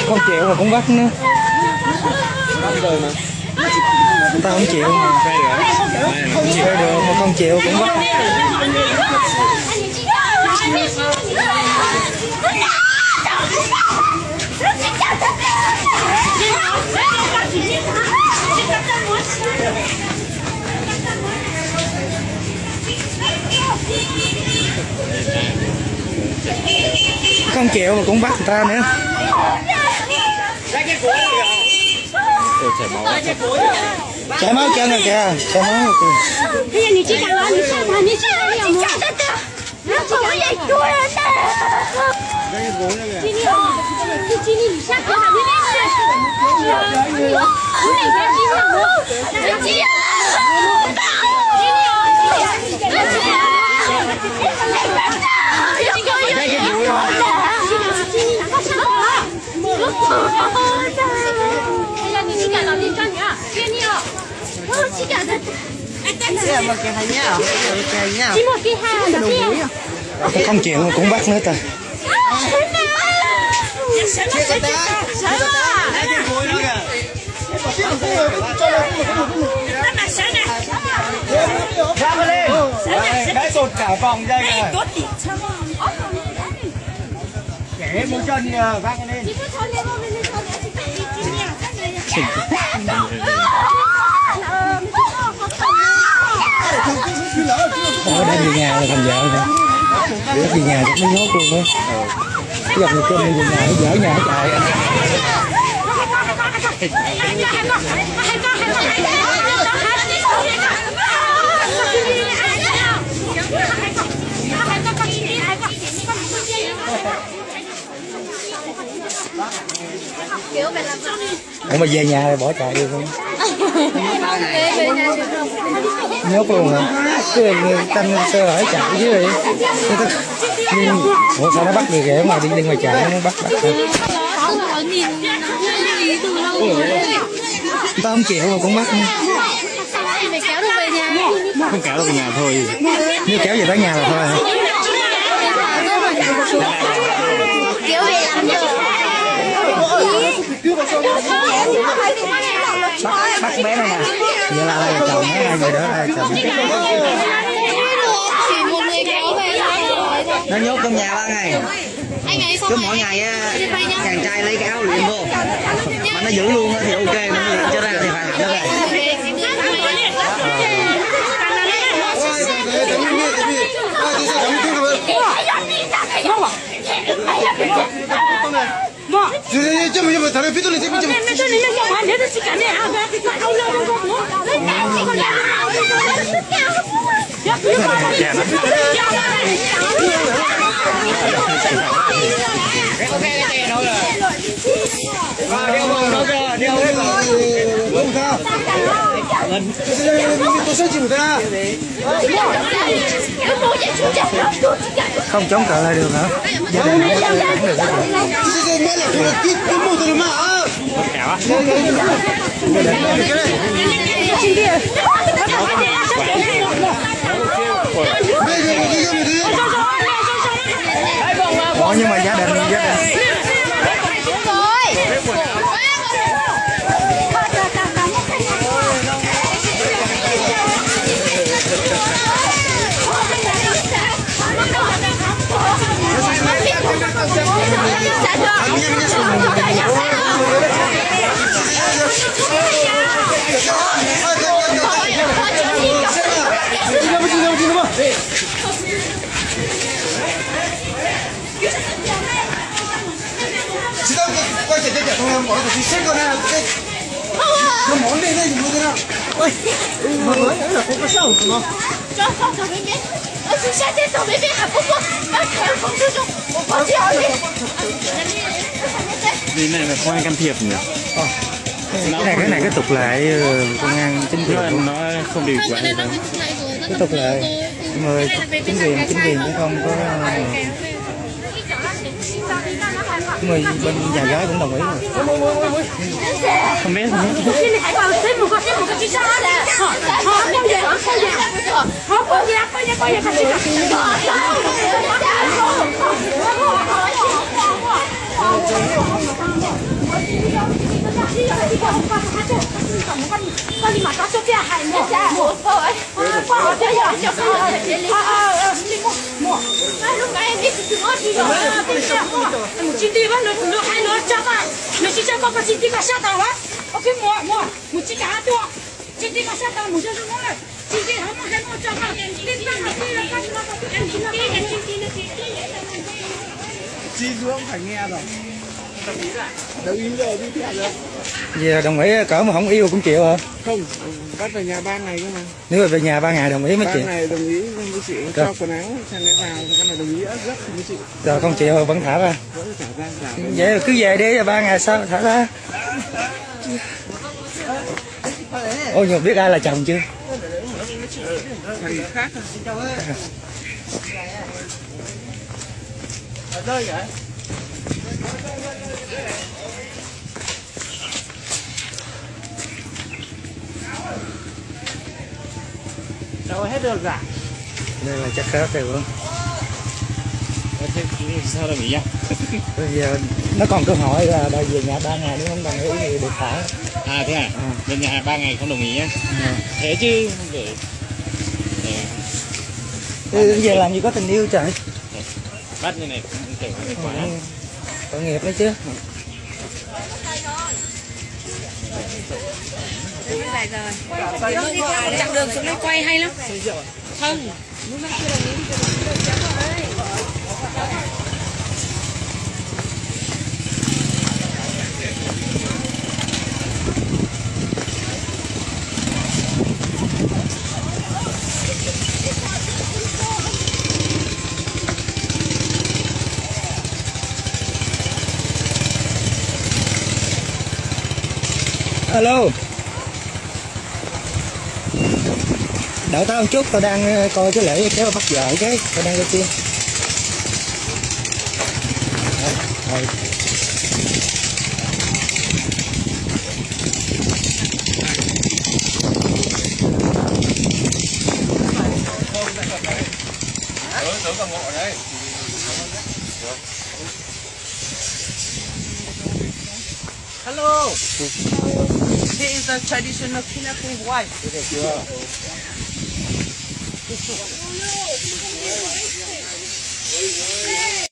Con chịu mà cũng bắt nữa. Ta không chịu mà. Không chịu được mà con chịu cũng bắt. Không chịu mà cũng bắt người ta nữa. Chảy máu chân rồi kìa, chảy máu rồi kìa. Bây giờ你去干嘛？你上他，你去哪里？你干的，我也丢人的。今天啊，今天你下课还没来呢。我哪天今天我，今天không chịu mà cũng bắt nữa ta. Cái sụt cả vòng dây kìa. Kẻ mũi chân kìa, vác lên. Ở đây về nhà là thành vợ rồi. Để về nhà chắc nó nhốt luôn á. Cái gặp người cơm đi về nhà nó dở nhà nó chạy. Ủa mà về nhà rồi bỏ chạy được không? Nhốt luôn hả? Cái canh sơ hở chạy chứ đi. Ủa sao nó bắt được kìa mà đi ngoài chạy nó bắt thôi. Người ta không chịu mà cũng bắt nữa. kéo được về nhà. Không kéo được về nhà thôi. Nếu kéo về tới nhà là thôi hả? Kéo về làm được. Bắt bé này nè. Vậy là ai là chồng, hai người đó ai là chồng. Chỉ một người kéo về thôi. Nó nhốt trong nhà 3 ngày. Anh ấy xong Cứ mỗi ngày chàng trai lấy cái áo luyện vô. Mà nó giữ luôn thì ok, mà nó luyện cho ra thì phải làm nó về. 좀 다른 피돌리 좀 Không chống cự lại được hả? Gia đình không có cản được hết rồi. Nhưng mà gia đình quay trở lại tôi nói là tôi sẽ có cái nó món này 喂，我là có sâu không? 抓放小妹妹，而且夏天小妹妹还不过，那可风之中，我跑去好你。 Vì này là khoai can thiệp nhỉ? cái này cái tục lệ công an chính quyền Nó không điều quả gì đâu. cái tục lệ mà chính quyền cũng không có người bên nhà gái cũng đồng ý rồi. Không biết. 心里还搞这么个去杀的，好，不远，好，过年，快去把你马上就这样喊我，我这样就可以了。莫，哎，ลูกไก่นี่คือว่าที่เราเป็นเจ้าพ่อหมูจิ้มดีวะลูกไอ้ลูกเจ้าก็ลูกเจ้าก็จิ้มดีก็下到วะโอเคหมูจิ้มกันตัวจิ้มดีก็下到หมูเจ้า就摸了จิ้มดี他们还没เจ้าก็จิ้มดี了看到ก็จิ้มดี了Chi xuống phải nghe rồi. Đồng ý rồi đi theo rồi. giờ đồng ý cỡ mà không yêu cũng chịu hả? Không, bắt về nhà 3 ngày cơ mà. Nếu mà về nhà 3 ngày đồng ý mới 3 chịu. ngày đồng ý với chị cho quần áo sang lấy vào, cái này đồng ý rất với chị. Rồi không chịu vẫn thả ra. Vẫn thả ra giả. Vậy là cứ về đi 3 ngày sau thả ra. Ôi nhưng mà biết ai là chồng chưa? Thằng khác rồi. Ở rơi vậy? Đâu hết được cả. Đây là chắc khác rồi luôn. Sao đồng ý à? Bây giờ nó còn cơ hội là đòi về nhà 3 ngày nếu không đồng ý thì được thả. À thế à? Bên nhà 3 ngày không đồng ý á? Thế chứ không để... Bây giờ làm gì có tình yêu trời. Bắt như này không thể có quá. Tội nghiệp đấy chứ. dài rồi chặng đường xuống đây quay hay lắm không Alo. Đợi tao một chút, tao đang coi cái lễ kéo bắt vợ cái, tao đang coi phim. Rồi. Hello. He is a traditional kidnapping wife.